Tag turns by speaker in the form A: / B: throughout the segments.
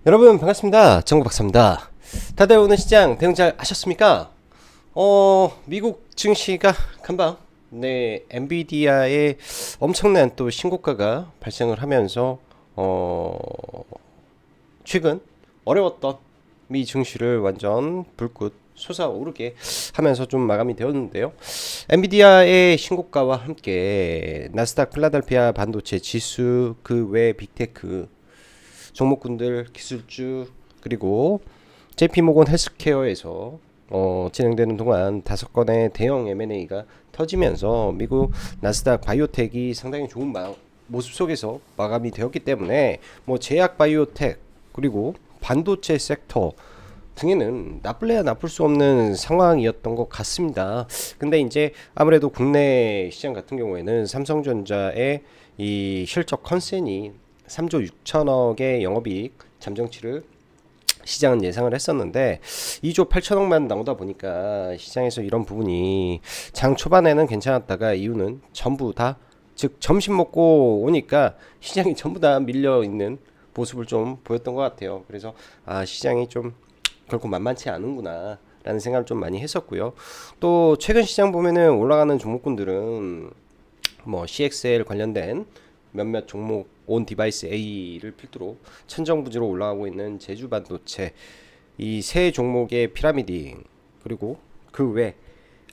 A: 여러분 반갑습니다. 정국박사입니다. 다들 오늘 시장 대응 잘 하셨습니까? 미국 증시가 간밤 엔비디아의 엄청난 또 신고가가 발생을 하면서 최근 어려웠던 미 증시를 완전 불꽃 솟아오르게 하면서 좀 마감이 되었는데요. 엔비디아의 신고가와 함께 나스닥 필라델피아 반도체 지수 그 외 빅테크 종목군들 기술주 그리고 JP모건 헬스케어에서 진행되는 동안 5건의 대형 M&A가 터지면서 미국 나스닥 바이오텍이 상당히 좋은 모습 속에서 마감이 되었기 때문에 뭐 제약 바이오텍 그리고 반도체 섹터 등에는 나쁠래야 나쁠 수 없는 상황이었던 것 같습니다. 근데 이제 아무래도 국내 시장 같은 경우에는 삼성전자의 이 실적 컨센이 3조 6천억의 영업이익 잠정치를 시장은 예상을 했었는데 2조 8천억만 나오다 보니까 시장에서 이런 부분이 장 초반에는 괜찮았다가 이유는 전부 다 즉 점심 먹고 오니까 시장이 전부 다 밀려 있는 모습을 좀 보였던 것 같아요. 그래서 시장이 좀 결코 만만치 않은구나 라는 생각을 좀 많이 했었고요. 또 최근 시장 보면은 올라가는 종목군들은 뭐 CXL 관련된 몇몇 종목 온 디바이스 A를 필두로 천정부지로 올라가고 있는 제주 반도체 이 세 종목의 피라미딩 그리고 그 외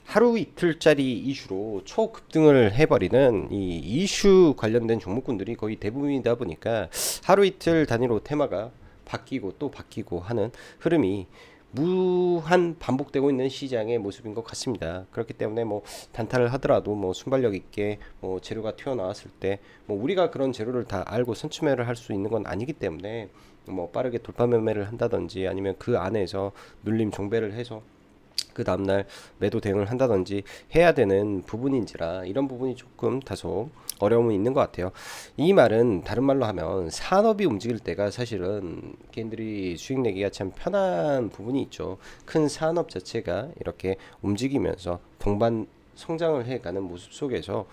A: 하루 이틀짜리 이슈로 초급등을 해버리는 이 이슈 관련된 종목군들이 거의 대부분이다 보니까 하루 이틀 단위로 테마가 바뀌고 또 바뀌고 하는 흐름이 무한 반복되고 있는 시장의 모습인 것 같습니다. 그렇기 때문에 뭐 단타를 하더라도 뭐 순발력 있게 뭐 재료가 튀어나왔을 때 뭐 우리가 그런 재료를 다 알고 선취매를 할 수 있는 건 아니기 때문에 뭐 빠르게 돌파 매매를 한다든지 아니면 그 안에서 눌림 종배를 해서 그 다음날 매도 대응을 한다든지 해야 되는 부분인지라 이런 부분이 조금 다소 어려움은 있는 것 같아요. 이 말은 다른 말로 하면 산업이 움직일 때가 사실은 개인들이 수익 내기가 참 편한 부분이 있죠. 큰 산업 자체가 이렇게 움직이면서 동반 성장을 해가는 모습 속에서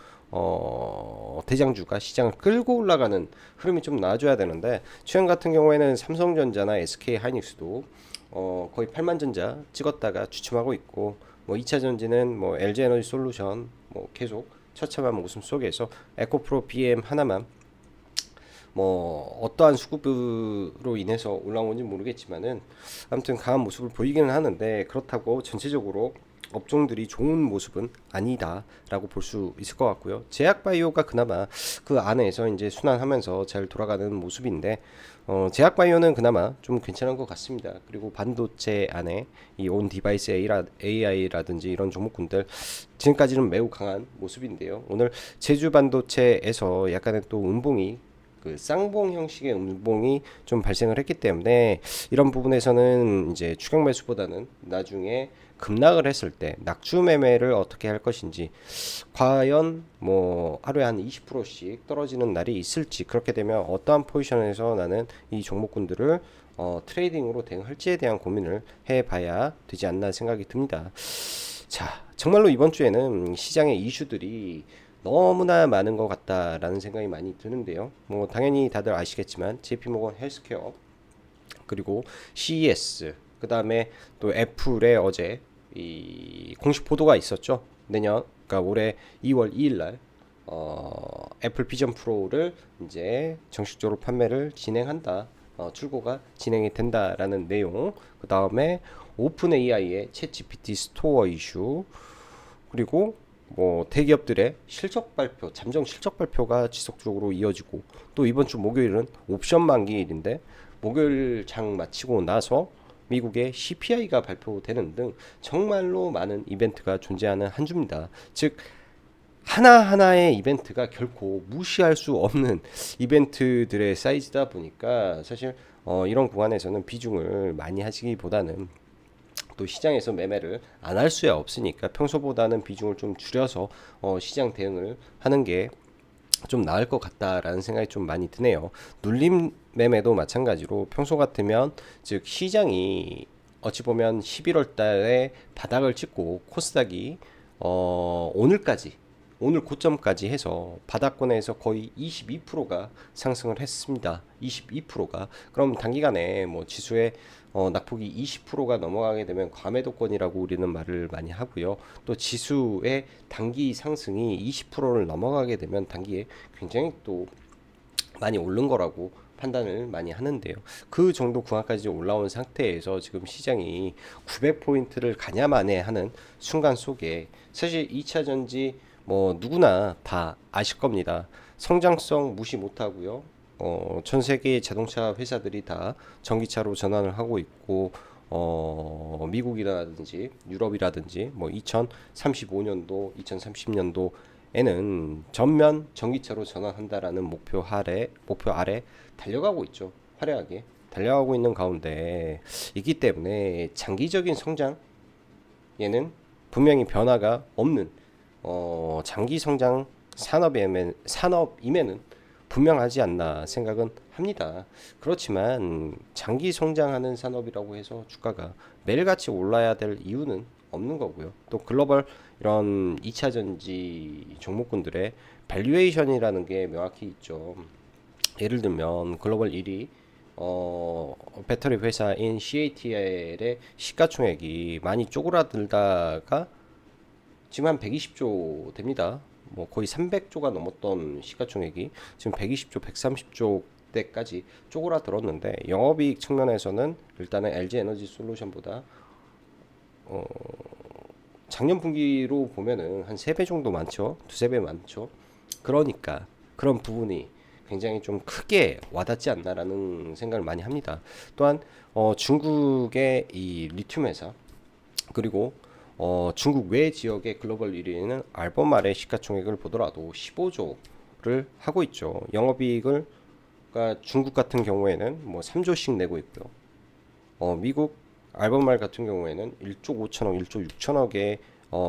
A: 대장주가 시장을 끌고 올라가는 흐름이 좀 나와줘야 되는데 최근 같은 경우에는 삼성전자나 SK 하이닉스도 거의 8만 전자 찍었다가 주춤하고 있고 뭐 2차 전지는 뭐 LG 에너지 솔루션 뭐 계속 처참한 모습 속에서 에코프로 BM 하나만 뭐 어떠한 수급으로 인해서 올라온 건지 모르겠지만은 아무튼 강한 모습을 보이기는 하는데 그렇다고 전체적으로 업종들이 좋은 모습은 아니다라고 볼 수 있을 것 같고요. 제약바이오가 그나마 그 안에서 이제 순환하면서 잘 돌아가는 모습인데 제약바이오는 그나마 좀 괜찮은 것 같습니다. 그리고 반도체 안에 이 온 디바이스 AI라든지 이런 종목군들 지금까지는 매우 강한 모습인데요. 오늘 제주 반도체에서 약간의 또 음봉이 그 쌍봉 형식의 음봉이 좀 발생을 했기 때문에 이런 부분에서는 이제 추격 매수보다는 나중에 급락을 했을 때 낙주 매매를 어떻게 할 것인지 과연 뭐 하루에 한 20%씩 떨어지는 날이 있을지 그렇게 되면 어떠한 포지션에서 나는 이 종목군들을 트레이딩으로 대응할지에 대한 고민을 해봐야 되지 않나 생각이 듭니다. 자, 정말로 이번 주에는 시장의 이슈들이 너무나 많은 것 같다라는 생각이 많이 드는데요. 뭐 당연히 다들 아시겠지만 JP모건 헬스케어 그리고 CES 그 다음에 또 애플의 어제 이 공식 보도가 있었죠. 내년 그러니까 올해 2월 2일 날 애플 비전 프로를 이제 정식적으로 판매를 진행한다. 출고가 진행이 된다라는 내용. 그 다음에 오픈 AI의 챗 GPT 스토어 이슈 그리고 뭐 대기업들의 실적 발표, 잠정 실적 발표가 지속적으로 이어지고 또 이번 주 목요일은 옵션 만기일인데 목요일 장 마치고 나서 미국의 CPI가 발표되는 등 정말로 많은 이벤트가 존재하는 한 주입니다. 즉 하나하나의 이벤트가 결코 무시할 수 없는 이벤트들의 사이즈다 보니까 사실 이런 구간에서는 비중을 많이 하시기보다는 또 시장에서 매매를 안 할 수야 없으니까 평소보다는 비중을 좀 줄여서 시장 대응을 하는 게 좀 나을 것 같다라는 생각이 좀 많이 드네요. 눌림 매매도 마찬가지로 평소 같으면 즉 시장이 어찌 보면 11월 달에 바닥을 찍고 코스닥이 오늘까지 오늘 고점까지 해서 바닥권에서 거의 22%가 상승을 했습니다. 22%가. 그럼 단기간에 뭐 지수의 낙폭이 20%가 넘어가게 되면 과매도권이라고 우리는 말을 많이 하고요. 또 지수의 단기 상승이 20%를 넘어가게 되면 단기에 굉장히 또 많이 오른 거라고 판단을 많이 하는데요. 그 정도 구간까지 올라온 상태에서 지금 시장이 900포인트를 가냐마네 하는 순간 속에 사실 2차 전지 뭐 누구나 다 아실 겁니다. 성장성 무시 못하고요. 전 세계 자동차 회사들이 다 전기차로 전환을 하고 있고 미국이라든지 유럽이라든지 뭐 2035년도, 2030년도에는 전면 전기차로 전환한다라는 목표 아래 달려가고 있죠. 화려하게 달려가고 있는 가운데 있기 때문에 장기적인 성장 얘는 분명히 변화가 없는 장기 성장 산업임에는 분명하지 않나 생각은 합니다. 그렇지만 장기 성장하는 산업이라고 해서 주가가 매일같이 올라야 될 이유는 없는 거고요. 또 글로벌 이런 2차 전지 종목군들의 밸류에이션이라는 게 명확히 있죠. 예를 들면 글로벌 1위 배터리 회사인 CATL의 시가총액이 많이 쪼그라들다가 지금 한 120조 됩니다. 뭐 거의 300조가 넘었던 시가총액이 지금 120조, 130조 대까지 쪼그라들었는데 영업이익 측면에서는 일단은 LG 에너지 솔루션보다 작년 분기로 보면은 한 3배 정도 많죠. 두세 배 많죠. 그러니까 그런 부분이 굉장히 좀 크게 와닿지 않나라는 생각을 많이 합니다. 또한 중국의 이 리튬 회사 그리고 중국 외 지역의 글로벌 1위는 알버말의 시가총액을 보더라도 15조를 하고 있죠. 영업이익을 그러니까 중국 같은 경우에는 뭐 3조씩 내고 있고요. 미국 알버말 같은 경우에는 1조 5천억, 1조 6천억의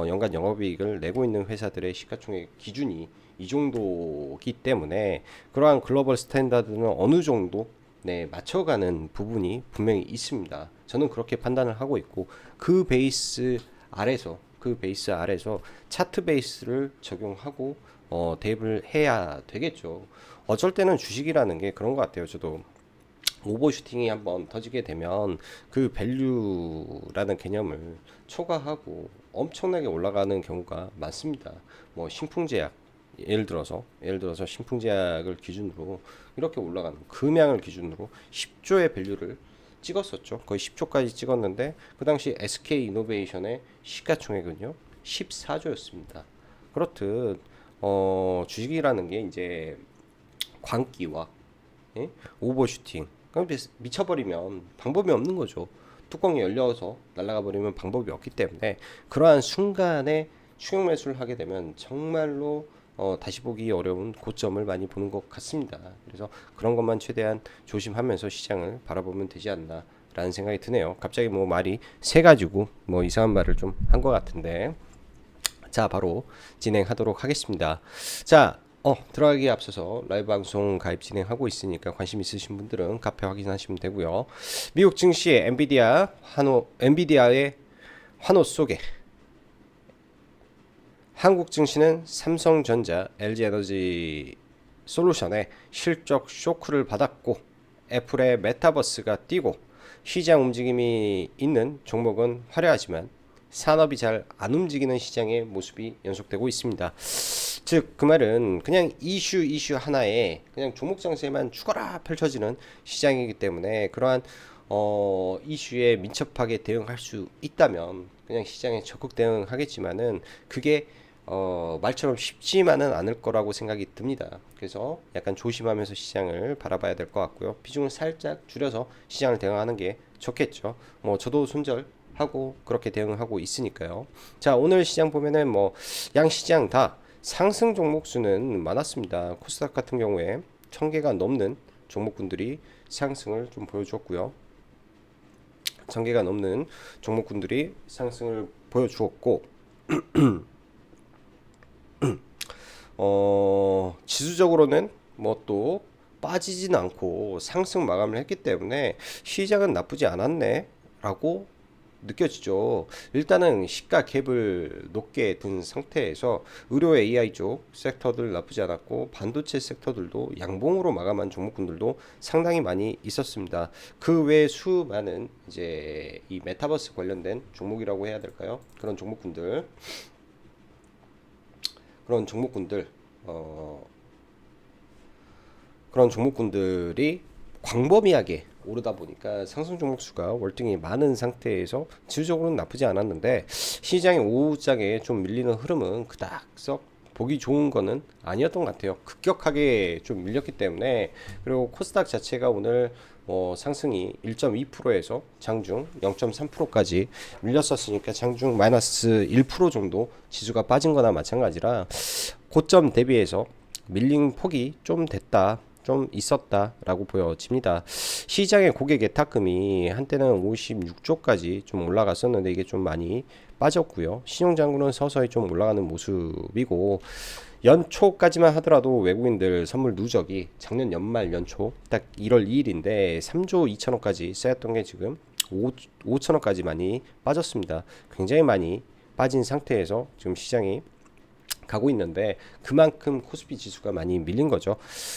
A: 연간 영업이익을 내고 있는 회사들의 시가총액 기준이 이 정도기 때문에 그러한 글로벌 스탠다드는 어느 정도 네, 맞춰가는 부분이 분명히 있습니다. 저는 그렇게 판단을 하고 있고 그 베이스 아래서 차트 베이스를 적용하고 대입을 해야 되겠죠. 어쩔 때는 주식이라는 게 그런 것 같아요. 저도 오버슈팅이 한번 터지게 되면 그 밸류라는 개념을 초과하고 엄청나게 올라가는 경우가 많습니다. 뭐 신풍제약 예를 들어서 신풍제약을 기준으로 이렇게 올라가는 금양을 기준으로 10조의 밸류를 찍었었죠. 거의 10조까지 찍었는데 그 당시 SK 이노베이션의 시가총액은요 14조였습니다. 그렇듯 주식이라는 게 이제 광기와 예? 오버슈팅 그럼 미쳐버리면 방법이 없는 거죠. 뚜껑이 열려서 날아가 버리면 방법이 없기 때문에 그러한 순간에 추격 매수를 하게 되면 정말로 다시 보기 어려운 고점을 많이 보는 것 같습니다. 그래서 그런 것만 최대한 조심하면서 시장을 바라보면 되지 않나 라는 생각이 드네요. 갑자기 뭐 말이 세 가지고 뭐 이상한 말을 좀 한 것 같은데 자 바로 진행하도록 하겠습니다. 자 들어가기에 앞서서 라이브 방송 가입 진행하고 있으니까 관심 있으신 분들은 카페 확인하시면 되고요. 미국 증시의 엔비디아의 환호 속에 한국 증시는 삼성전자, LG에너지 솔루션의 실적 쇼크를 받았고 애플의 메타버스가 뛰고 시장 움직임이 있는 종목은 화려하지만 산업이 잘 안 움직이는 시장의 모습이 연속되고 있습니다. 즉 그 말은 그냥 이슈 하나에 그냥 종목 장세만 죽어라 펼쳐지는 시장이기 때문에 그러한 이슈에 민첩하게 대응할 수 있다면 그냥 시장에 적극 대응하겠지만은 그게 말처럼 쉽지만은 않을 거라고 생각이 듭니다. 그래서 약간 조심하면서 시장을 바라봐야 될 것 같고요. 비중을 살짝 줄여서 시장을 대응하는 게 좋겠죠. 뭐 저도 손절하고 그렇게 대응하고 있으니까요. 자, 오늘 시장 보면은 뭐 양 시장 다 상승 종목 수는 많았습니다. 코스닥 같은 경우에 1000개가 넘는 종목군들이 상승을 좀 보여주었고요. 1000개가 넘는 종목군들이 상승을 보여주었고 지수적으로는 뭐 또 빠지진 않고 상승 마감을 했기 때문에 시장은 나쁘지 않았네 라고 느껴지죠. 일단은 시가 갭을 높게 둔 상태에서 의료 AI 쪽 섹터들 나쁘지 않았고 반도체 섹터들도 양봉으로 마감한 종목군들도 상당히 많이 있었습니다. 그 외 수많은 이제 이 메타버스 관련된 종목이라고 해야 될까요? 그런 종목군들 어, 그런 종목군들이 광범위하게 오르다 보니까 상승 종목 수가 월등히 많은 상태에서 지수적으로는 나쁘지 않았는데 시장의 오후장에 좀 밀리는 흐름은 그닥 썩 보기 좋은 거는 아니었던 것 같아요. 급격하게 좀 밀렸기 때문에. 그리고 코스닥 자체가 오늘 상승이 1.2%에서 장중 0.3%까지 밀렸었으니까 장중 마이너스 1% 정도 지수가 빠진 거나 마찬가지라 고점 대비해서 밀린 폭이 좀 됐다, 좀 있었다라고 보여집니다. 시장의 고객 예탁금이 한때는 56조까지 좀 올라갔었는데 이게 좀 많이 빠졌고요. 신용잔고는 서서히 좀 올라가는 모습이고, 연초까지만 하더라도 외국인들 선물 누적이 작년 연말 연초 딱 1월 2일인데 3조 2천억까지 쌓였던 게 지금 5천억까지 많이 빠졌습니다. 굉장히 많이 빠진 상태에서 지금 시장이 가고 있는데 그만큼 코스피 지수가 많이 밀린 거죠.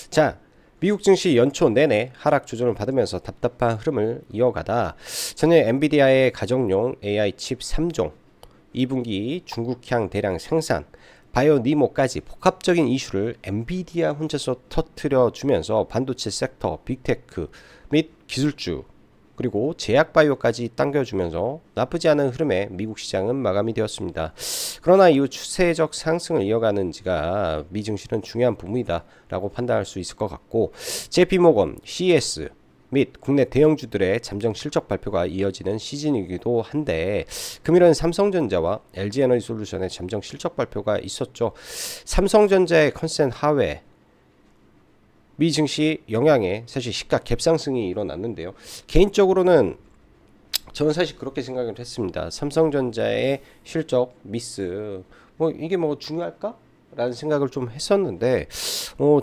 A: 자, 미국 증시 연초 내내 하락 조정을 받으면서 답답한 흐름을 이어가다 전일 엔비디아의 가정용 AI 칩 3종, 2분기 중국향 대량 생산, 바이오니모까지 복합적인 이슈를 엔비디아 혼자서 터트려 주면서 반도체 섹터, 빅테크 및 기술주 그리고 제약바이오까지 당겨주면서 나쁘지 않은 흐름에 미국 시장은 마감이 되었습니다. 그러나 이후 추세적 상승을 이어가는지가 미 증시는 중요한 부분이다 라고 판단할 수 있을 것 같고, JP모건, CS 및 국내 대형주들의 잠정 실적 발표가 이어지는 시즌이기도 한데 금일은 삼성전자와 LG에너지솔루션의 잠정 실적 발표가 있었죠. 삼성전자의 컨센 하회 미 증시 영향에 사실 시가 갭상승이 일어났는데요. 개인적으로는 저는 사실 그렇게 생각을 했습니다. 삼성전자의 실적 미스 이게 중요할까? 라는 생각을 좀 했었는데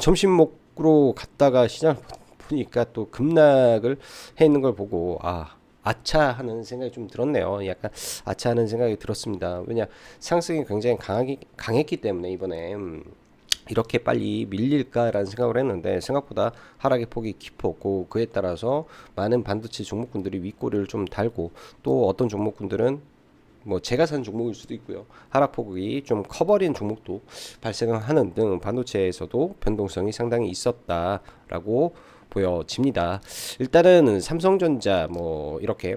A: 점심 먹으러 갔다가 시장을 보니까 또 급락을 해 있는 걸 보고 아차 하는 생각이 좀 들었네요. 약간 아차 하는 생각이 들었습니다. 왜냐, 상승이 굉장히 강했기 때문에 이번에 이렇게 빨리 밀릴까라는 생각을 했는데 생각보다 하락의 폭이 깊었고, 그에 따라서 많은 반도체 종목군들이 윗꼬리를 좀 달고, 또 어떤 종목군들은 제가 산 종목일 수도 있고요, 하락폭이 좀 커버린 종목도 발생하는 등 반도체에서도 변동성이 상당히 있었다라고 보여집니다. 일단은 삼성전자 이렇게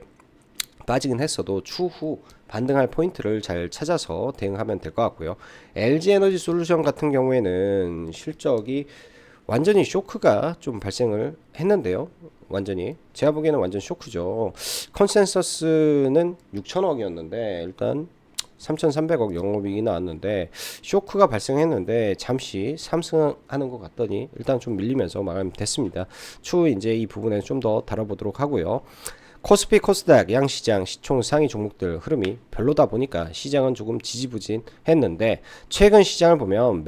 A: 빠지긴 했어도 추후 반등할 포인트를 잘 찾아서 대응하면 될 것 같고요. LG에너지솔루션 같은 경우에는 실적이 완전히 쇼크가 좀 발생을 했는데요. 완전히 제가 보기에는 완전 쇼크죠. 컨센서스는 6천억이었는데 일단 3,300억 영업이익이 나왔는데 쇼크가 발생했는데 잠시 상승하는 것 같더니 일단 좀 밀리면서 마감이 됐습니다. 추후 이제 이 부분에 좀 더 다뤄보도록 하고요. 코스피, 코스닥, 양시장, 시총 상위 종목들 흐름이 별로다 보니까 시장은 조금 지지부진했는데 최근 시장을 보면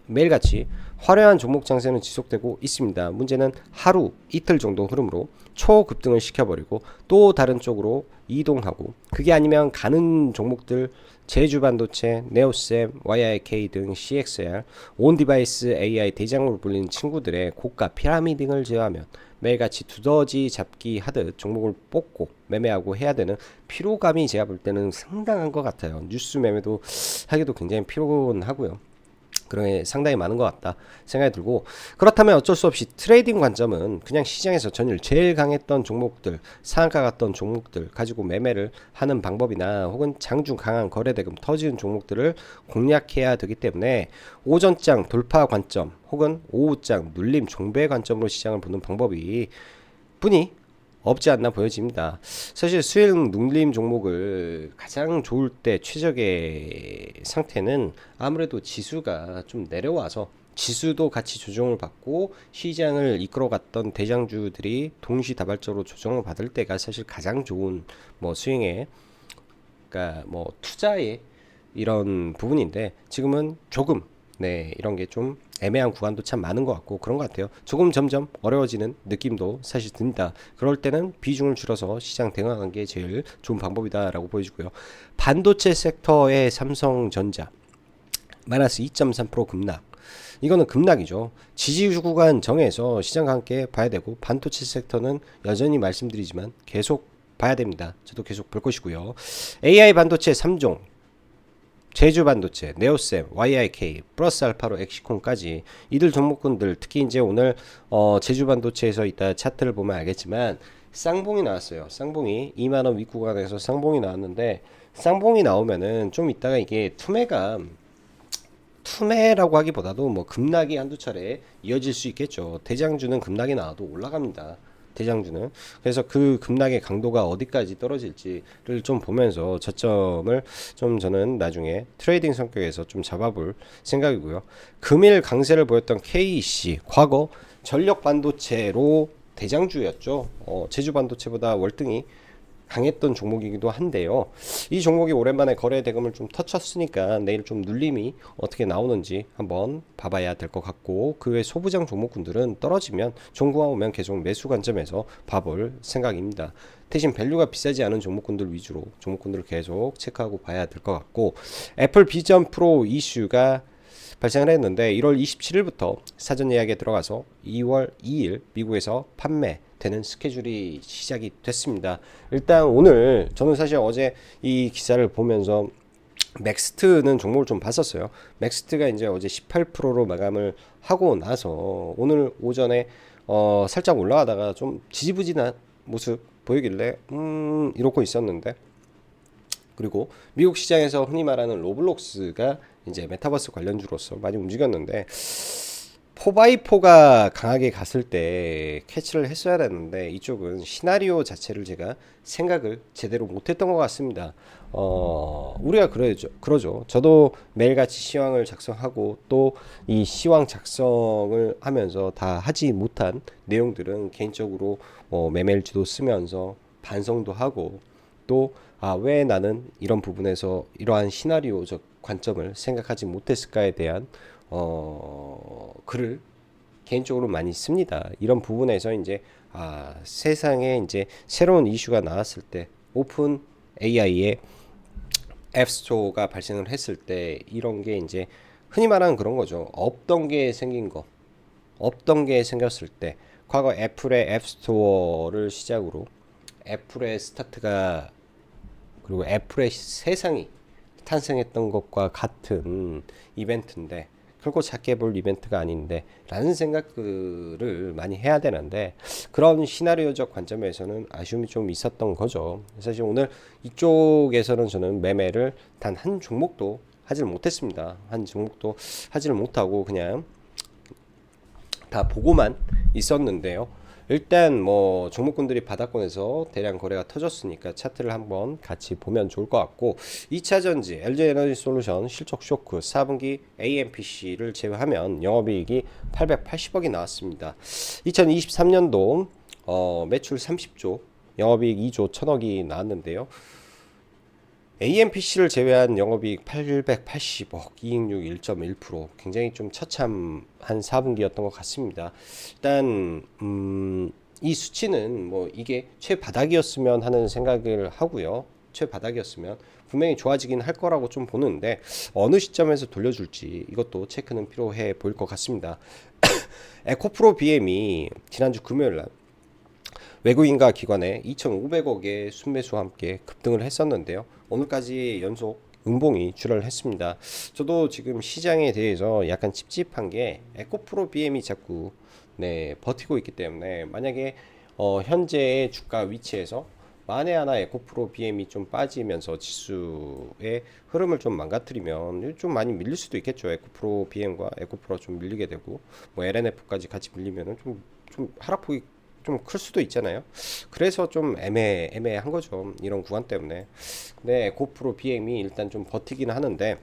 A: 매일같이 화려한 종목 장세는 지속되고 있습니다. 문제는 하루, 이틀 정도 흐름으로 초급등을 시켜버리고 또 다른 쪽으로 이동하고, 그게 아니면 가는 종목들 제주반도체, 네오셈, YIK 등 CXR, 온디바이스 AI 대장으로 불리는 친구들의 고가 피라미드 등을 제외하면 매일같이 두더지 잡기 하듯 종목을 뽑고 매매하고 해야 되는 피로감이 제가 볼 때는 상당한 것 같아요. 뉴스 매매도 하기도 굉장히 피곤하고요. 그런 게 상당히 많은 것 같다 생각이 들고, 그렇다면 어쩔 수 없이 트레이딩 관점은 그냥 시장에서 전일 제일 강했던 종목들, 상한가 갔던 종목들 가지고 매매를 하는 방법이나 혹은 장중 강한 거래대금 터지는 종목들을 공략해야 되기 때문에 오전장 돌파 관점 혹은 오후장 눌림 종배 관점으로 시장을 보는 방법이 뿐이 없지 않나 보여집니다. 사실 수익 눌림 종목을 가장 좋을 때 최적의 상태는 아무래도 지수가 좀 내려와서 지수도 같이 조정을 받고 시장을 이끌어갔던 대장주들이 동시다발적으로 조정을 받을 때가 사실 가장 좋은 수익의, 그러니까 투자의 이런 부분인데 지금은 조금 네, 이런 게 좀 애매한 구간도 참 많은 것 같고 그런 것 같아요. 조금 점점 어려워지는 느낌도 사실 듭니다. 그럴 때는 비중을 줄여서 시장 대응하는 게 제일 좋은 방법이다라고 보여지고요. 반도체 섹터의 삼성전자 마이너스 2.3% 급락. 이거는 급락이죠. 지지 구간 정해서 시장과 함께 봐야 되고 반도체 섹터는 여전히 말씀드리지만 계속 봐야 됩니다. 저도 계속 볼 것이고요. AI 반도체 3종 제주 반도체, 네오셈, YIK, 플러스 알파로 엑시콘까지 이들 종목군들 특히 이제 오늘 제주 반도체에서 이따 차트를 보면 알겠지만 쌍봉이 나왔어요. 쌍봉이 2만 원 윗구간에서 쌍봉이 나왔는데 쌍봉이 나오면은 좀 이따가 이게 투매라고 하기보다도 뭐 급락이 한두 차례 이어질 수 있겠죠. 대장주는 급락이 나와도 올라갑니다. 대장주는. 그래서 그 급락의 강도가 어디까지 떨어질지를 좀 보면서 저점을 좀 저는 나중에 트레이딩 성격에서 좀 잡아볼 생각이고요. 금일 강세를 보였던 KEC 과거 전력 반도체로 대장주였죠. 제주 반도체보다 월등히 강했던 종목이기도 한데요. 이 종목이 오랜만에 거래 대금을 좀 터쳤으니까 내일 좀 눌림이 어떻게 나오는지 한번 봐봐야 될 것 같고 그 외 소부장 종목군들은 떨어지면 종구가 오면 계속 매수 관점에서 봐볼 생각입니다. 대신 밸류가 비싸지 않은 종목군들 위주로 종목군들을 계속 체크하고 봐야 될 것 같고 애플 비전 프로 이슈가 발생을 했는데 1월 27일부터 사전 예약에 들어가서 2월 2일 미국에서 판매되는 스케줄이 시작이 됐습니다. 일단 오늘 저는 사실 어제 이 기사를 보면서 맥스트는 종목을 좀 봤었어요. 맥스트가 이제 어제 18%로 마감을 하고 나서 오늘 오전에 살짝 올라가다가 좀 지지부진한 모습 보이길래 이러고 있었는데 그리고 미국 시장에서 흔히 말하는 로블록스가 이제 메타버스 관련주로서 많이 움직였는데 4x4가 강하게 갔을 때 캐치를 했어야 되는데 이쪽은 시나리오 자체를 제가 생각을 제대로 못했던 것 같습니다. 우리가 그러죠. 저도 매일같이 시황을 작성하고 또 이 시황 작성을 하면서 다 하지 못한 내용들은 개인적으로 매매일지도 쓰면서 반성도 하고 또 왜 나는 이런 부분에서 이러한 시나리오적 관점을 생각하지 못했을까에 대한 글을 개인적으로 많이 씁니다. 이런 부분에서 이제 세상에 이제 새로운 이슈가 나왔을 때 오픈 AI의 앱스토어가 발생을 했을 때 이런 게 이제 흔히 말하는 그런 거죠. 없던 게 생긴 거, 없던 게 생겼을 때 과거 애플의 앱스토어를 시작으로 애플의 스타트가 그리고 애플의 세상이 탄생했던 것과 같은 이벤트인데 결코 작게 볼 이벤트가 아닌데 라는 생각들을 많이 해야 되는데 그런 시나리오적 관점에서는 아쉬움이 좀 있었던 거죠. 사실 오늘 이쪽에서는 저는 매매를 단 한 종목도 하지를 못했습니다. 한 종목도 하지를 못하고 그냥 다 보고만 있었는데요. 일단 뭐 종목군들이 바닥권에서 대량 거래가 터졌으니까 차트를 한번 같이 보면 좋을 것 같고 2차전지 LG에너지솔루션 실적 쇼크 4분기 AMPC를 제외하면 영업이익이 880억이 나왔습니다. 2023년도 매출 30조 영업이익 2조 1000억이 나왔는데요. AMPC를 제외한 영업이익 880억, 이익률 1.1%, 굉장히 좀 처참한 4분기였던 것 같습니다. 일단 이 수치는 뭐 이게 최바닥이었으면 하는 생각을 하고요. 최바닥이었으면 분명히 좋아지긴 할 거라고 좀 보는데 어느 시점에서 돌려줄지 이것도 체크는 필요해 보일 것 같습니다. 에코프로 BM이 지난주 금요일 날 외국인과 기관에 2,500억의 순매수와 함께 급등을 했었는데요. 오늘까지 연속 음봉이 출현을 했습니다. 저도 지금 시장에 대해서 약간 찝찝한 게 에코프로 BM이 자꾸 버티고 있기 때문에 만약에 현재의 주가 위치에서 만에 하나 에코프로 BM이 좀 빠지면서 지수의 흐름을 좀 망가뜨리면 좀 많이 밀릴 수도 있겠죠. 에코프로 BM과 에코프로가 좀 밀리게 되고 뭐 LNF까지 같이 밀리면은 좀 하락폭이 좀 클 수도 있잖아요. 그래서 좀 애매한 거죠. 이런 구간 때문에. 근데 에코프로 BM이 일단 좀 버티기는 하는데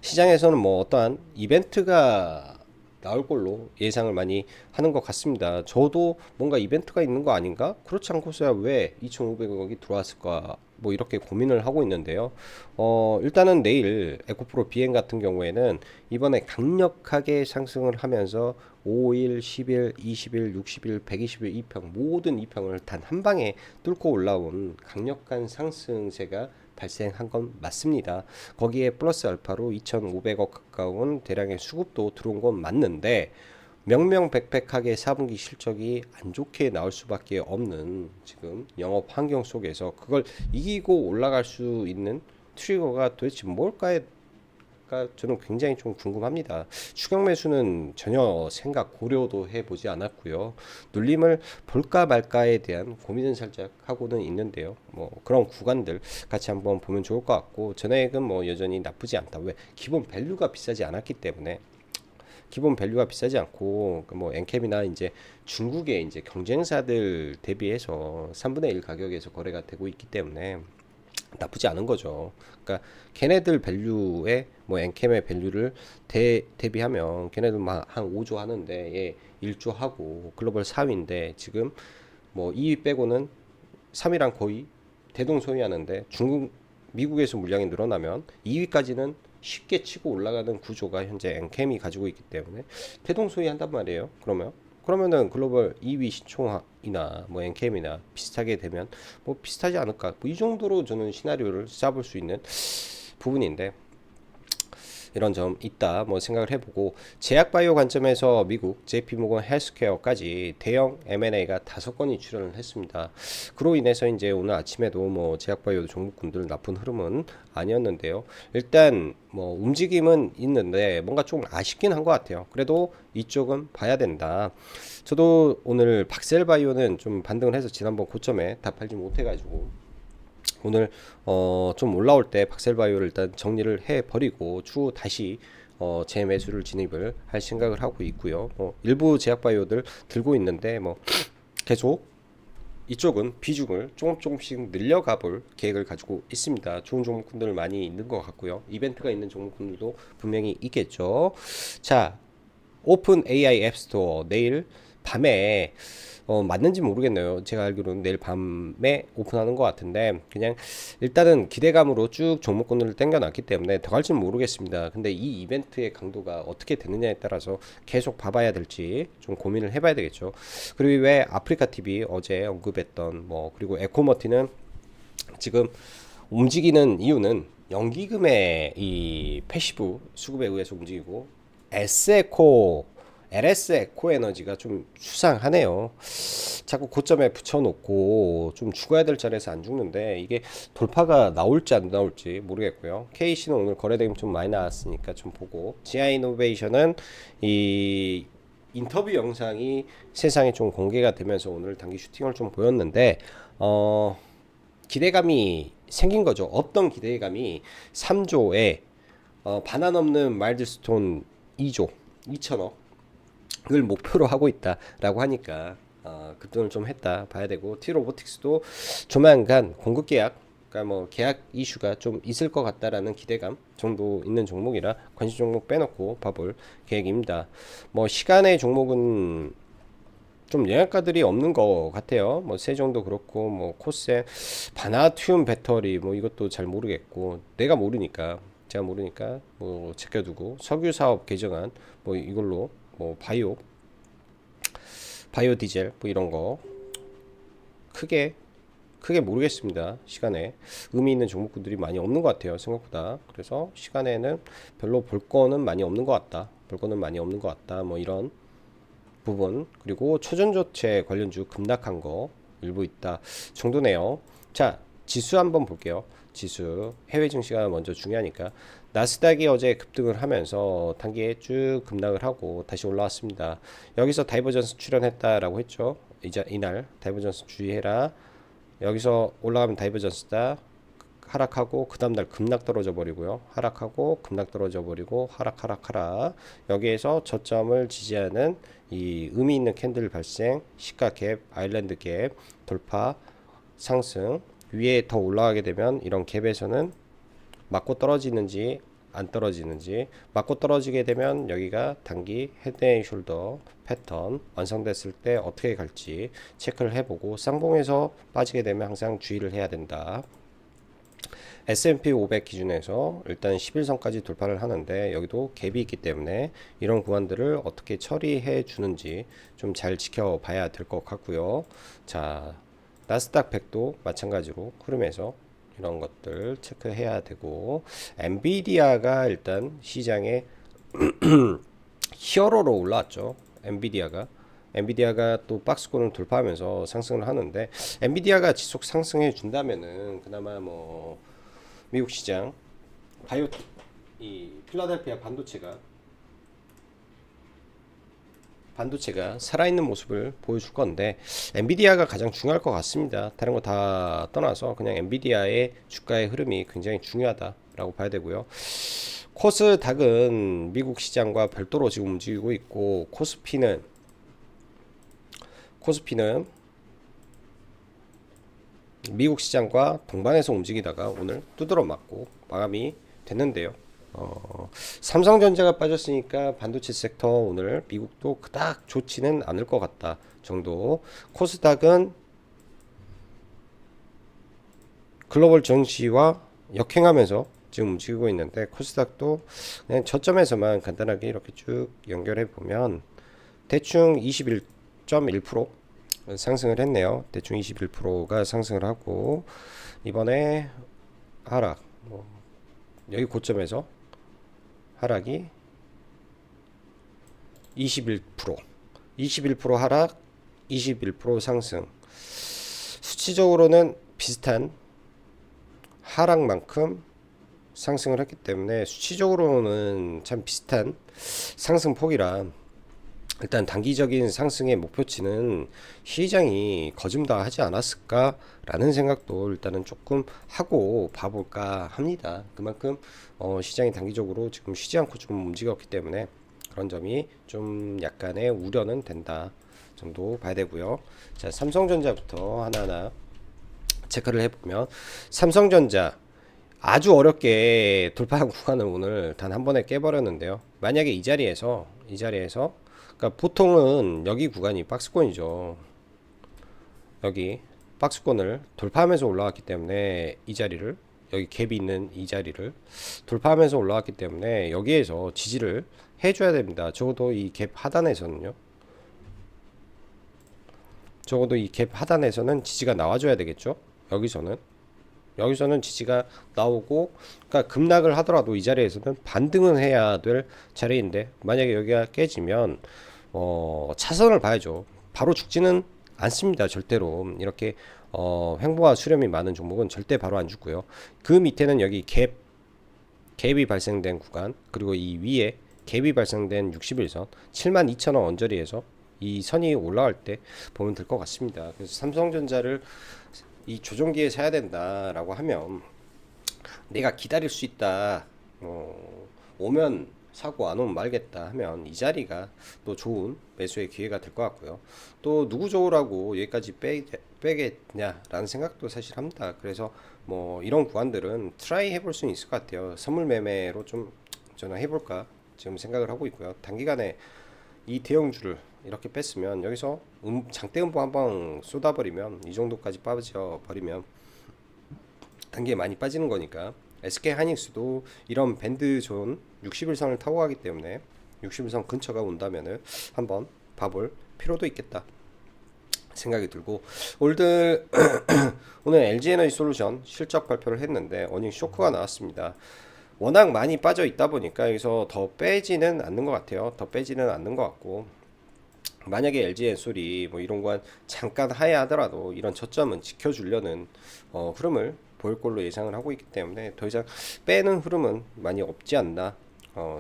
A: 시장에서는 뭐 어떠한 이벤트가 나올 걸로 예상을 많이 하는 것 같습니다. 저도 뭔가 이벤트가 있는 거 아닌가? 그렇지 않고서야 왜 2,500억이 들어왔을까 뭐 이렇게 고민을 하고 있는데요. 일단은 내일 에코프로 비행 같은 경우에는 이번에 강력하게 상승을 하면서 5일, 10일, 20일, 60일, 120일 이평 모든 이평을 단 한 방에 뚫고 올라온 강력한 상승세가 발생한 건 맞습니다. 거기에 플러스 알파로 2,500억 가까운 대량의 수급도 들어온 건 맞는데 명명백백하게 4분기 실적이 안 좋게 나올 수밖에 없는 지금 영업 환경 속에서 그걸 이기고 올라갈 수 있는 트리거가 도대체 뭘까에 저는 굉장히 좀 궁금합니다. 추격 매수는 전혀 생각 고려도 해보지 않았고요. 눌림을 볼까 말까에 대한 고민은 살짝 하고는 있는데요. 뭐 그런 구간들 같이 한번 보면 좋을 것 같고 전액은 뭐 여전히 나쁘지 않다. 왜? 기본 밸류가 비싸지 않았기 때문에. 기본 밸류가 비싸지 않고 뭐 엔캡이나 이제 중국의 이제 경쟁사들 대비해서 3분의 1 가격에서 거래가 되고 있기 때문에 나쁘지 않은 거죠. 그러니까 걔네들 밸류에 뭐 엔캠의 밸류를 대비하면 걔네들 막 한 5조 하는데 얘 1조 하고 글로벌 4위인데 지금 뭐 2위 빼고는 3위랑 거의 대동소이하는데 중국 미국에서 물량이 늘어나면 2위까지는 쉽게 치고 올라가는 구조가 현재 엔캠이 가지고 있기 때문에 대동소이한단 말이에요. 그러면은 글로벌 2위 시총이나 뭐 엔캠이나 비슷하게 되면 뭐 비슷하지 않을까? 뭐 이 정도로 저는 시나리오를 짜볼 수 있는 부분인데 이런 점 있다 뭐 생각을 해보고 제약바이오 관점에서 미국 JP모건 헬스케어까지 대형 M&A가 5건이 출연을 했습니다. 그로 인해서 이제 오늘 아침에도 뭐 제약바이오 종목군들 나쁜 흐름은 아니었는데요. 일단 뭐 움직임은 있는데 뭔가 좀 아쉽긴 한 것 같아요. 그래도 이쪽은 봐야 된다. 저도 오늘 박셀바이오는 좀 반등을 해서 지난번 고점에 다 팔지 못해가지고 오늘 좀 올라올 때 박셀바이오를 일단 정리를 해 버리고 추후 다시 재매수를 진입을 할 생각을 하고 있고요. 일부 제약바이오들 들고 있는데 뭐 계속 이쪽은 비중을 조금씩 늘려가 볼 계획을 가지고 있습니다. 좋은 종목군들 많이 있는 것 같고요. 이벤트가 있는 종목군들도 분명히 있겠죠. 자, 오픈 AI 앱스토어 내일 밤에 맞는지 모르겠네요. 제가 알기로는 내일 밤에 오픈하는 것 같은데 그냥 일단은 기대감으로 쭉 종목군을 땡겨놨기 때문에 더 갈지는 모르겠습니다. 근데 이 이벤트의 강도가 어떻게 되느냐에 따라서 계속 봐봐야 될지 좀 고민을 해봐야 되겠죠. 그리고 왜 아프리카 TV 어제 언급했던 뭐 그리고 에코머티는 지금 움직이는 이유는 연기금의 이 패시브 수급에 의해서 움직이고 S에코 LS 에코 에너지가 좀 수상하네요. 자꾸 고점에 붙여놓고 좀 죽어야 될 자리에서 안 죽는데 이게 돌파가 나올지 안 나올지 모르겠고요. KC는 오늘 거래대금 좀 많이 나왔으니까 좀 보고 지아이노베이션은 이 인터뷰 영상이 세상에 좀 공개가 되면서 오늘 단기 슈팅을 좀 보였는데 기대감이 생긴 거죠. 어떤 기대감이 3조에 반환 없는 마일드스톤 2조 2천억 을 목표로 하고 있다라고 하니까 급등을 좀 했다 봐야 되고 T로보틱스도 조만간 공급 계약 그러니까 뭐 계약 이슈가 좀 있을 것 같다라는 기대감 정도 있는 종목이라 관심 종목 빼놓고 봐볼 계획입니다. 뭐 시간의 종목은 좀 영양가들이 없는 것 같아요. 뭐 세종도 그렇고 뭐 코센 바나튬 배터리 뭐 이것도 잘 모르겠고 제가 모르니까 뭐 제껴두고 석유 사업 개정안 뭐 이걸로 뭐 바이오 디젤 뭐 이런 거 크게 모르겠습니다. 시간에 의미 있는 종목군들이 많이 없는 것 같아요. 생각보다. 그래서 시간에는 별로 볼 거는 많이 없는 것 같다. 뭐 이런 부분 그리고 초전조체 관련주 급락한 거 일부 있다 정도네요. 자, 지수 한번 볼게요. 지수 해외 증시가 먼저 중요하니까 나스닥이 어제 급등을 하면서 단기에 쭉 급락을 하고 다시 올라왔습니다. 여기서 다이버전스 출현했다라고 했죠. 이제 이날 다이버전스 주의해라. 여기서 올라가면 다이버전스다. 하락하고 그 다음날 급락 떨어져 버리고요. 하락하고 급락 떨어져 버리고 하락. 여기에서 저점을 지지하는 이 의미 있는 캔들 발생, 시가 갭, 아일랜드 갭, 돌파, 상승. 위에 더 올라가게 되면 이런 갭에서는 맞고 떨어지는지 안 떨어지는지 맞고 떨어지게 되면 여기가 단기 헤드앤숄더 패턴 완성됐을 때 어떻게 갈지 체크를 해보고 쌍봉에서 빠지게 되면 항상 주의를 해야 된다. S&P 500 기준에서 일단 11선까지 돌파를 하는데 여기도 갭이 있기 때문에 이런 구간들을 어떻게 처리해 주는지 좀 잘 지켜봐야 될 것 같고요. 자, 나스닥 100도 마찬가지로 흐름에서 이런 것들 체크해야 되고, 엔비디아가 일단 시장에 히어로로 올라왔죠. 엔비디아가 또 박스권을 돌파하면서 상승을 하는데, 엔비디아가 지속 상승해 준다면은 그나마 뭐 미국 시장 바이오 이 필라델피아 반도체가 살아있는 모습을 보여줄 건데, 엔비디아가 가장 중요할 것 같습니다. 다른 거 다 떠나서 그냥 엔비디아의 주가의 흐름이 굉장히 중요하다라고 봐야 되고요. 코스닥은 미국 시장과 별도로 지금 움직이고 있고, 코스피는 미국 시장과 동반해서 움직이다가 오늘 두드러 맞고 마감이 됐는데요. 삼성전자가 빠졌으니까 반도체 섹터 오늘 미국도 그닥 좋지는 않을 것 같다 정도. 코스닥은 글로벌 증시와 역행하면서 지금 움직이고 있는데, 코스닥도 그냥 저점에서만 간단하게 이렇게 쭉 연결해 보면 대충 21.1% 상승을 했네요. 대충 21%가 상승을 하고, 이번에 하락, 여기 고점에서 하락이 21% 하락, 21% 상승. 수치적으로는 비슷한 하락만큼 상승을 했기 때문에 수치적으로는 참 비슷한 상승폭이라, 일단 단기적인 상승의 목표치는 시장이 거짓말 하지 않았을까라는 생각도 일단은 조금 하고 봐볼까 합니다. 그만큼 시장이 단기적으로 지금 쉬지 않고 좀 움직였기 때문에 그런 점이 좀 약간의 우려는 된다 정도 봐야 되고요. 자, 삼성전자부터 하나하나 체크를 해보면, 삼성전자 아주 어렵게 돌파한 구간을 오늘 단 한 번에 깨버렸는데요. 만약에 이 자리에서 그러니까 보통은 여기 구간이 박스권이죠. 여기 박스권을 돌파하면서 올라왔기 때문에 이 자리를, 여기 갭이 있는 이 자리를 돌파하면서 올라왔기 때문에 여기에서 지지를 해줘야 됩니다. 적어도 이 갭 하단에서는요. 적어도 이 갭 하단에서는 지지가 나와줘야 되겠죠. 여기서는 지지가 나오고, 그러니까 급락을 하더라도 이 자리에서는 반등은 해야 될 자리인데, 만약에 여기가 깨지면 차선을 봐야죠. 바로 죽지는 않습니다. 절대로 이렇게 횡보와 수렴이 많은 종목은 절대 바로 안 죽고요. 그 밑에는 여기 갭이 발생된 구간, 그리고 이 위에 갭이 발생된 61선 72,000원 언저리에서 이 선이 올라갈 때 보면 될 것 같습니다. 그래서 삼성전자를 이 조종기에 사야 된다라고 하면, 내가 기다릴 수 있다, 오면 사고 안 오면 말겠다 하면 이 자리가 또 좋은 매수의 기회가 될 것 같고요. 또 누구 좋으라고 여기까지 빼겠냐라는 생각도 사실 합니다. 그래서 뭐 이런 구간들은 트라이 해볼 수는 있을 것 같아요. 선물 매매로 좀 저는 해볼까 지금 생각을 하고 있고요. 단기간에 이 대형주를 이렇게 뺐으면 여기서 장대음보 한방 쏟아버리면, 이 정도까지 빠져버리면 단계에 많이 빠지는 거니까, SK 하이닉스도 이런 밴드 존 61선을 타고 가기 때문에 61선 근처가 온다면은 한번 봐볼 필요도 있겠다 생각이 들고, 오늘 LG에너지솔루션 실적 발표를 했는데 어닝 쇼크가 나왔습니다. 워낙 많이 빠져 있다 보니까 여기서 더 빼지는 않는 것 같아요. 더 빼지는 않는 것 같고, 만약에 LG 엔솔이 뭐 이런 거 잠깐 하회하더라도 이런 저점은 지켜주려는 흐름을 보일 걸로 예상을 하고 있기 때문에 더 이상 빼는 흐름은 많이 없지 않나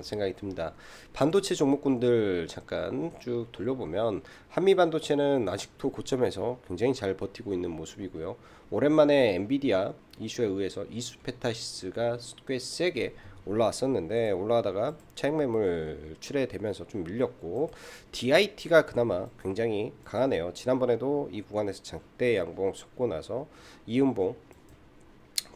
A: 생각이 듭니다. 반도체 종목군들 잠깐 쭉 돌려보면, 한미반도체는 아직도 고점에서 굉장히 잘 버티고 있는 모습이고요. 오랜만에 엔비디아 이슈에 의해서 이수페타시스가 꽤 세게 올라왔었는데, 올라가다가 차익 매물 출회되면서 좀 밀렸고, DIT가 그나마 굉장히 강하네요. 지난번에도 이 구간에서 장대 양봉 솟고 나서 이음봉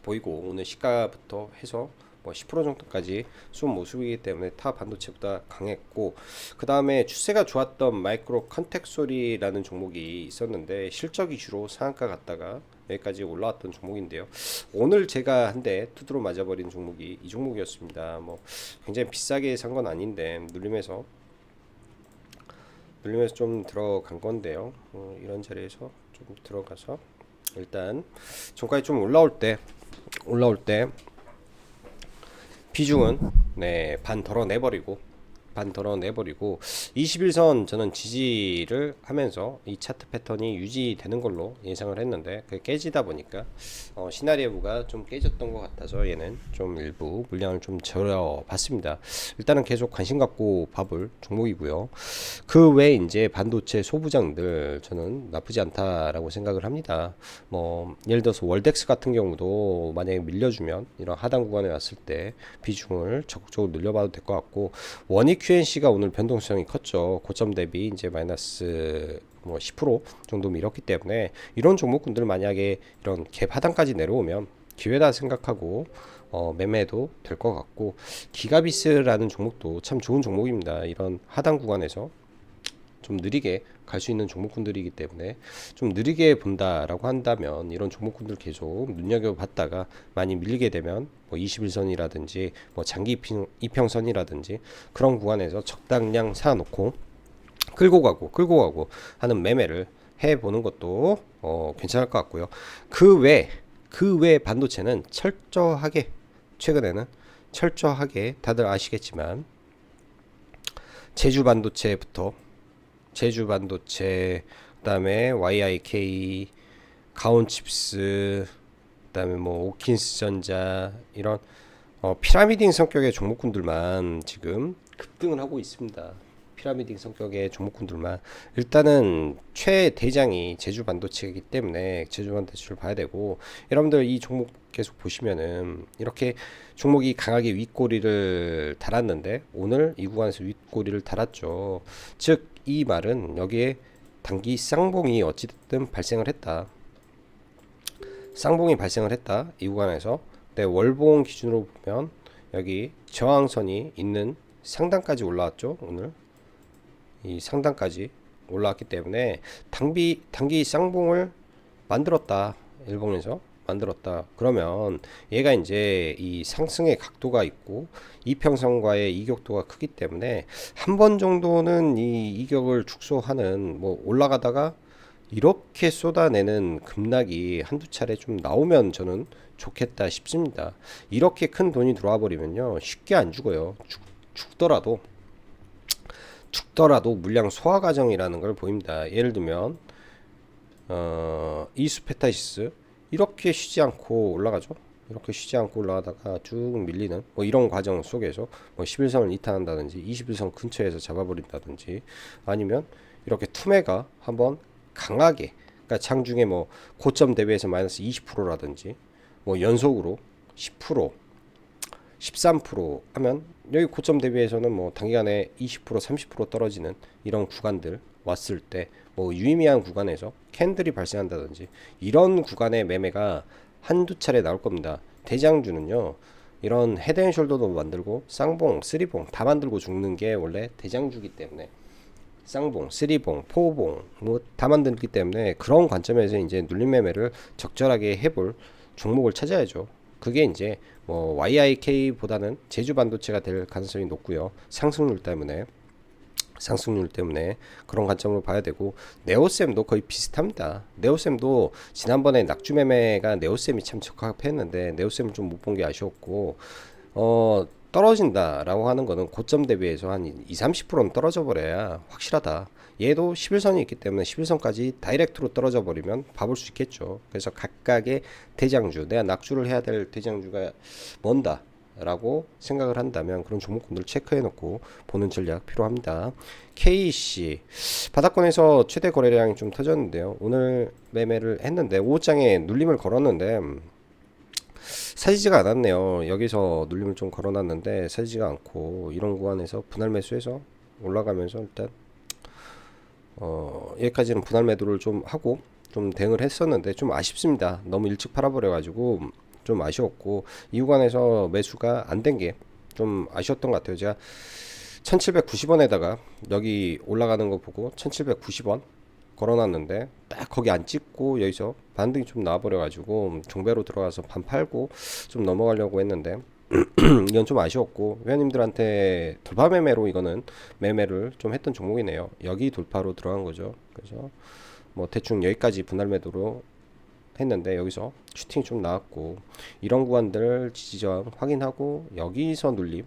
A: 보이고, 오늘 시가부터 해서 뭐 10% 정도까지 쏜 모습이기 때문에 타 반도체보다 강했고, 그 다음에 추세가 좋았던 마이크로 컨텍솔이라는 종목이 있었는데 실적 이슈로 상한가 갔다가 여기까지 올라왔던 종목인데요. 오늘 제가 한 대 두드러 맞아버린 종목이 이 종목이었습니다. 뭐 굉장히 비싸게 산 건 아닌데 눌림에서 좀 들어간 건데요. 이런 자리에서 좀 들어가서 일단 종가에 좀 올라올 때 비중은 반 덜어내버리고 21선 저는 지지를 하면서 이 차트 패턴이 유지되는 걸로 예상을 했는데 그게 깨지다 보니까 시나리오가 좀 깨졌던 것 같아서 얘는 좀 일부 물량을 좀 절여봤습니다. 일단은 계속 관심 갖고 봐볼 종목이고요. 그 외에 이제 반도체 소부장들 저는 나쁘지 않다라고 생각을 합니다. 뭐 예를 들어서 월덱스 같은 경우도 만약에 밀려주면 이런 하단 구간에 왔을 때 비중을 적극적으로 늘려봐도 될 것 같고, 원익 QNC가 오늘 변동성이 컸죠. 고점 대비 이제 마이너스 뭐 10% 정도 밀었기 때문에 이런 종목군들 만약에 이런 갭 하단까지 내려오면 기회다 생각하고 매매도 될 것 같고, 기가비스라는 종목도 참 좋은 종목입니다. 이런 하단 구간에서 좀 느리게 갈 수 있는 종목군들이기 때문에 좀 느리게 본다라고 한다면 이런 종목군들 계속 눈여겨봤다가 많이 밀리게 되면 뭐 21선이라든지 뭐 장기 이평선이라든지 그런 구간에서 적당량 사놓고 끌고 가고 하는 매매를 해보는 것도 괜찮을 것 같고요. 그 외 반도체는 최근에는 철저하게 다들 아시겠지만 제주 반도체, 그다음에 YIK, 가온칩스, 그다음에 뭐 오킨스전자, 이런 피라미딩 성격의 종목군들만 지금 급등을 하고 있습니다. 피라미딩 성격의 종목군들만. 일단은 최대장이 제주 반도체이기 때문에 제주 반도체를 봐야 되고, 여러분들 이 종목 계속 보시면은 이렇게 종목이 강하게 윗꼬리를 달았는데 오늘 이 구간에서 윗꼬리를 달았죠. 즉 이 말은 여기에 단기 쌍봉이 어찌됐든 발생을 했다. 이 구간에서. 월봉 기준으로 보면 여기 저항선이 있는 상단까지 올라왔죠. 오늘 이 상단까지 올라왔기 때문에 단기 쌍봉을 만들었다. 일봉에서 만들었다. 그러면 얘가 이제 이 상승의 각도가 있고 이평선과의 이격도가 크기 때문에 한 번 정도는 이 이격을 축소하는, 뭐 올라가다가 이렇게 쏟아내는 급락이 한두 차례 좀 나오면 저는 좋겠다 싶습니다. 이렇게 큰 돈이 들어와 버리면요 쉽게 안 죽어요. 죽더라도 물량 소화 과정이라는 걸 보입니다. 예를 들면 이수페타시스 이렇게 쉬지 않고 올라가죠. 이렇게 쉬지 않고 올라가다가 쭉 밀리는 뭐 이런 과정 속에서 뭐 11선을 이탈한다든지 21선 근처에서 잡아버린다든지, 아니면 이렇게 투매가 한번 강하게, 그러니까 장중에 뭐 고점 대비해서 마이너스 20%라든지 뭐 연속으로 10% 13% 하면 여기 고점 대비해서는 뭐 단기간에 20% 30% 떨어지는 이런 구간들 왔을 때 뭐 유의미한 구간에서 캔들이 발생한다든지 이런 구간의 매매가 한두 차례 나올 겁니다. 대장주는요 이런 헤드앤숄더도 만들고 쌍봉, 쓰리봉 다 만들고 죽는 게 원래 대장주기 때문에 쌍봉, 쓰리봉, 포봉 뭐 다 만들기 때문에 그런 관점에서 이제 눌림 매매를 적절하게 해볼 종목을 찾아야죠. 그게 이제 뭐 YIK보다는 제주 반도체가 될 가능성이 높고요. 상승률 때문에 그런 관점으로 봐야 되고, 네오셈도 거의 비슷합니다. 네오셈도 지난번에 낙주 매매가 네오셈이 참 적합했는데 네오셈을 좀 못 본 게 아쉬웠고, 떨어진다라고 하는 거는 고점 대비해서 한 20-30%는 떨어져 버려야 확실하다. 얘도 11선이 있기 때문에 11선까지 다이렉트로 떨어져 버리면 봐볼 수 있겠죠. 그래서 각각의 대장주, 내가 낙주를 해야 될 대장주가 뭔다 라고 생각을 한다면 그런 종목군들 체크해 놓고 보는 전략 필요합니다. KC 바닥권에서 최대 거래량이 좀 터졌는데요. 오늘 매매를 했는데 5장에 눌림을 걸었는데 사지지가 않았네요. 여기서 눌림을 좀 걸어놨는데 사지지가 않고 이런 구간에서 분할 매수해서 올라가면서 일단 여기까지는 분할 매도를 좀 하고 좀 대응을 했었는데 좀 아쉽습니다. 너무 일찍 팔아버려 가지고 좀 아쉬웠고 이 구간에서 매수가 안 된 게 좀 아쉬웠던 것 같아요. 제가 1790원에다가 여기 올라가는 거 보고 1790원 걸어놨는데 딱 거기 안 찍고 여기서 반등이 좀 나와버려 가지고 종배로 들어가서 반 팔고 좀 넘어가려고 했는데 이건 좀 아쉬웠고 회원님들한테 돌파 매매로 이거는 매매를 좀 했던 종목이네요. 여기 돌파로 들어간 거죠. 그래서 뭐 대충 여기까지 분할 매도로 했는데 여기서 슈팅이 좀 나왔고 이런 구간들 지지저항 확인하고 여기서 눌림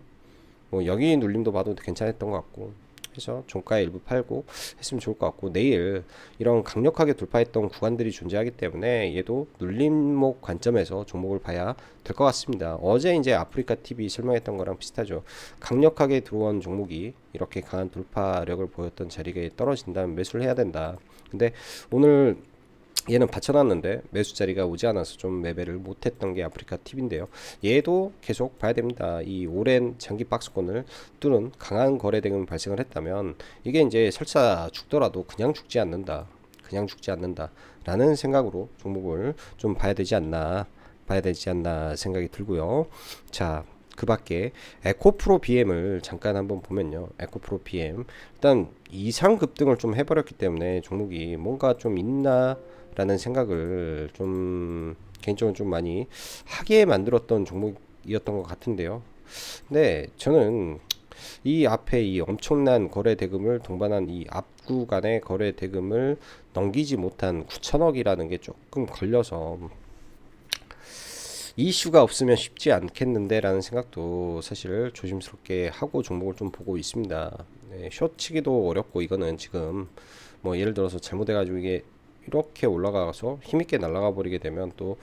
A: 뭐 여기 눌림도 봐도 괜찮았던 것 같고 해서 종가에 일부 팔고 했으면 좋을 것 같고 내일 이런 강력하게 돌파했던 구간들이 존재하기 때문에 얘도 눌림목 관점에서 종목을 봐야 될 것 같습니다. 어제 이제 아프리카 TV 설명했던 거랑 비슷하죠. 강력하게 들어온 종목이 이렇게 강한 돌파력을 보였던 자리에 떨어진다면 매수를 해야 된다. 근데 오늘 얘는 받쳐놨는데 매수 자리가 오지 않아서 좀 매매를 못했던 게 아프리카 팁인데요. 얘도 계속 봐야 됩니다. 이 오랜 장기 박스권을 뚫은 강한 거래 대금이 발생을 했다면 이게 이제 설사 죽더라도 그냥 죽지 않는다. 그냥 죽지 않는다. 라는 생각으로 종목을 좀 봐야 되지 않나 생각이 들고요. 자, 그 밖에 에코프로 BM을 잠깐 한번 보면요. 에코프로 BM 일단 이상 급등을 좀 해버렸기 때문에 종목이 뭔가 좀 있나 라는 생각을 좀 개인적으로 좀 많이 하게 만들었던 종목이었던 것 같은데요. 근데 저는 이 앞에 이 엄청난 거래 대금을 동반한 이 앞구간의 거래 대금을 넘기지 못한 9천억이라는 게 조금 걸려서 이슈가 없으면 쉽지 않겠는데 라는 생각도 사실 조심스럽게 하고 종목을 좀 보고 있습니다. 네, 숏 치기도 어렵고 이거는 지금 뭐 예를 들어서 잘못해가지고 이게 이렇게 올라가서 힘있게 날아가 버리게 되면 또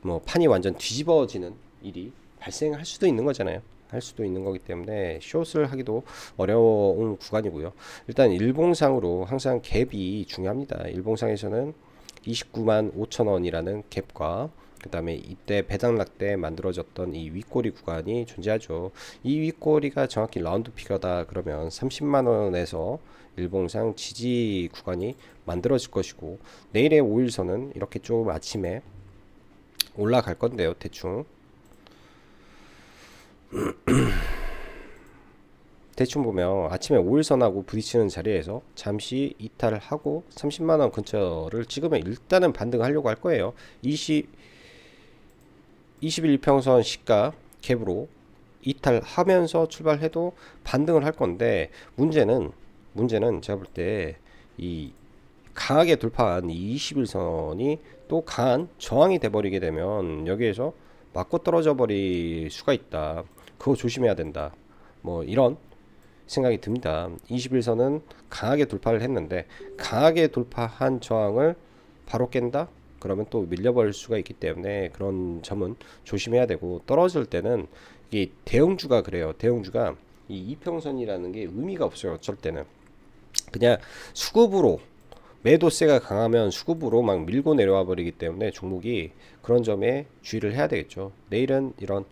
A: 뭐 판이 완전 뒤집어지는 일이 발생할 수도 있는 거잖아요. 할 수도 있는 거기 때문에 숏을 하기도 어려운 구간이고요. 일단 일봉상으로 항상 갭이 중요합니다. 일봉상에서는 29만 5천 원이라는 갭과 그 다음에 이때 배당락 때 만들어졌던 이 윗꼬리 구간이 존재하죠. 이 윗꼬리가 정확히 라운드 피겨다 그러면 30만원에서 일봉상 지지 구간이 만들어질 것이고 내일의 5일선은 이렇게 좀 아침에 올라갈 건데요. 대충 보면 아침에 5일선하고 부딪히는 자리에서 잠시 이탈을 하고 30만원 근처를 찍으면 일단은 반등하려고 할 거예요. 21평선 시가 갭으로 이탈하면서 출발해도 반등을 할 건데 문제는 제가 볼 때 이 강하게 돌파한 이 21선이 또 강한 저항이 돼버리게 되면 여기에서 맞고 떨어져 버릴 수가 있다. 그거 조심해야 된다. 뭐 이런 생각이 듭니다. 21선은 강하게 돌파를 했는데 강하게 돌파한 저항을 바로 깬다? 그러면 또 밀려버릴 수가 있기 때문에 그런 점은 조심해야 되고 떨어질 때는 이 대형주가 그래요. 대형주가 이 이평선이라는 게 의미가 없어요. 어쩔 때는 그냥 수급으로 매도세가 강하면 수급으로 막 밀고 내려와 버리기 때문에 종목이 그런 점에 주의를 해야 되겠죠. 내일은 이런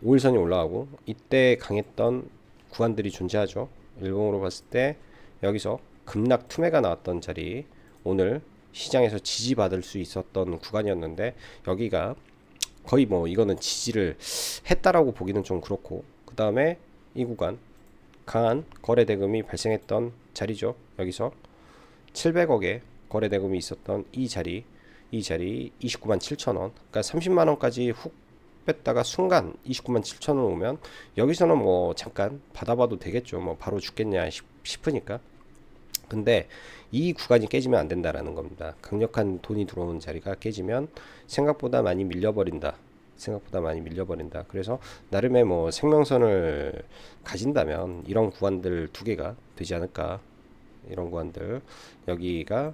A: 5일선이 올라가고 이때 강했던 구간들이 존재하죠. 일봉으로 봤을 때 여기서 급락 투매가 나왔던 자리 오늘 시장에서 지지받을 수 있었던 구간이었는데 여기가 거의 뭐 이거는 지지를 했다라고 보기는 좀 그렇고 그 다음에 이 구간 강한 거래 대금이 발생했던 자리죠. 여기서 700억의 거래 대금이 있었던 이 자리 29만 7천원 그러니까 30만원까지 훅 뺐다가 순간 29만 7천원 오면 여기서는 뭐 잠깐 받아봐도 되겠죠. 뭐 바로 죽겠냐 싶으니까. 근데 이 구간이 깨지면 안 된다라는 겁니다. 강력한 돈이 들어오는 자리가 깨지면 생각보다 많이 밀려버린다. 그래서 나름의 뭐 생명선을 가진다면 이런 구간들 두 개가 되지 않을까. 이런 구간들 여기가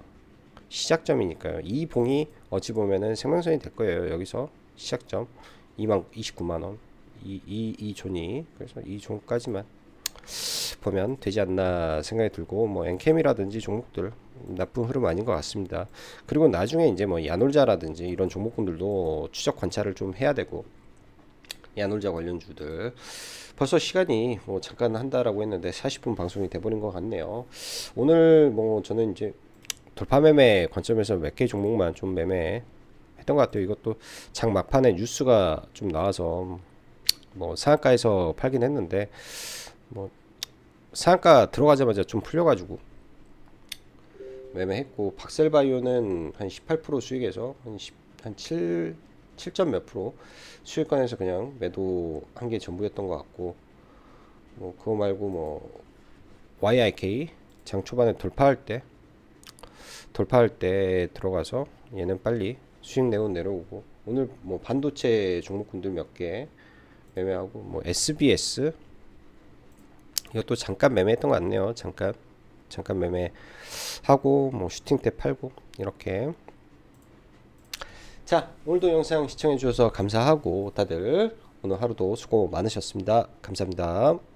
A: 시작점이니까요. 이 봉이 어찌 보면은 생명선이 될 거예요. 여기서 시작점 29만원 이 존이 그래서 이 존까지만 보면 되지 않나 생각이 들고 뭐 엔캠이라든지 종목들 나쁜 흐름 아닌 것 같습니다. 그리고 나중에 이제 뭐 야놀자라든지 이런 종목군들도 추적 관찰을 좀 해야 되고 야놀자 관련주들 벌써 시간이 뭐 잠깐 한다라고 했는데 40분 방송이 돼버린 것 같네요. 오늘 뭐 저는 이제 돌파 매매 관점에서 몇 개 종목만 좀 매매 했던 것 같아요. 이것도 장 막판에 뉴스가 좀 나와서 뭐 상한가에서 팔긴 했는데 뭐 상한가 들어가자마자 좀 풀려가지고 매매했고, 박셀바이오는 한 18% 수익에서 한 7점 몇 프로 수익권에서 그냥 매도한 게 전부였던 것 같고, 뭐 그거 말고 뭐 YIK 장 초반에 돌파할 때 들어가서 얘는 빨리 수익 내고 내려오고, 오늘 뭐 반도체 종목군들 몇 개 매매하고, 뭐 SBS 이것도 잠깐 매매했던 것 같네요. 잠깐 매매하고 뭐 슈팅 때 팔고 이렇게. 자, 오늘도 영상 시청해 주셔서 감사하고, 다들 오늘 하루도 수고 많으셨습니다. 감사합니다.